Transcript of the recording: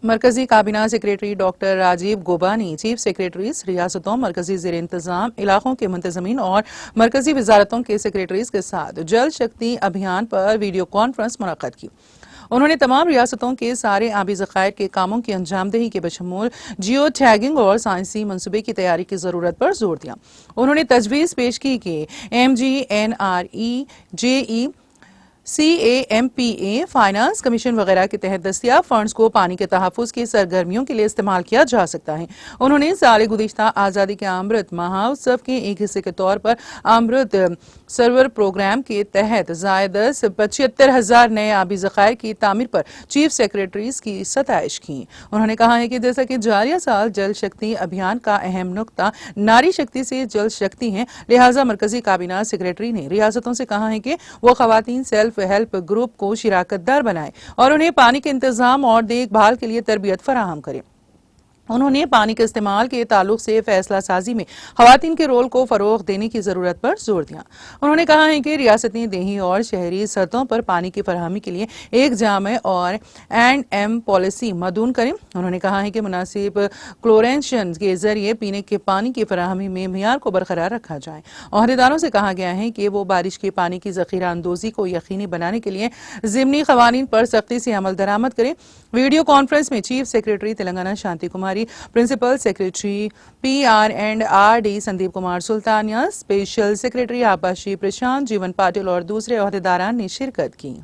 مرکزی کابینہ secretary doctor Rajiv Gauba نے چیف سیکریٹریز ریاستوں، مرکزی زیر انتظام علاقوں کے منتظمین اور مرکزی وزارتوں کے سیکریٹریز کے ساتھ جل شکتی ابھیان پر ویڈیو کانفرنس منعقد کی۔ انہوں نے تمام ریاستوں کے سارے آبی ذخائر کے کاموں کی انجام دہی کے بشمول جیو ٹیگنگ اور سائنسی منصوبے کی تیاری کی ضرورت پر زور دیا۔ انہوں نے تجویز پیش کی کہ MGNREGE CAMPA فائنانس کمیشن وغیرہ کے تحت دستیاب فنڈز کو پانی کے تحفظ کی سرگرمیوں کے لیے استعمال کیا جا سکتا ہے۔ انہوں نے سال گزشتہ آزادی کے امرت مہوتسو کے ایک حصے کے طور پر امرت سرور پروگرام کے تحت زائد 75,000 نئے آبی ذخائر کی تعمیر پر چیف سیکریٹریز کی ستائش کی۔ انہوں نے کہا ہے کہ جیسا کہ جاریہ سال جل شکتی ابھیان کا اہم نقطہ ناری شکتی سے جل شکتی ہے، لہٰذا مرکزی کابینہ سیکریٹری نے ریاستوں سے کہا ہے کہ وہ خواتین سیلف ہیلپ گروپ کو شراکت دار بنائیں اور انہیں پانی کے انتظام اور دیکھ بھال کے لیے تربیت فراہم کریں۔ انہوں نے پانی کے استعمال کے تعلق سے فیصلہ سازی میں خواتین کے رول کو فروغ دینے کی ضرورت پر زور دیا۔ انہوں نے کہا ہے کہ ریاستیں دیہی اور شہری سطحوں پر پانی کی فراہمی کے لیے ایک جامع اور اینڈ پالیسی مدون کریں۔ انہوں نے کہا ہے کہ مناسب کلورینیشن کے ذریعے پینے کے پانی کی فراہمی میں معیار کو برقرار رکھا جائے۔ عہدیداروں سے کہا گیا ہے کہ وہ بارش کے پانی کی ذخیرہ اندوزی کو یقینی بنانے کے لیے ضمنی قوانین پر سختی سے عمل درآمد کریں۔ ویڈیو کانفرنس میں chief secretary Telangana Shanti Kumari, principal secretary PR&RD Sandeep Kumar Sultania, special secretary آباشی پرشانت جیون پاٹل اور دوسرے عہدیداران نے شرکت کی۔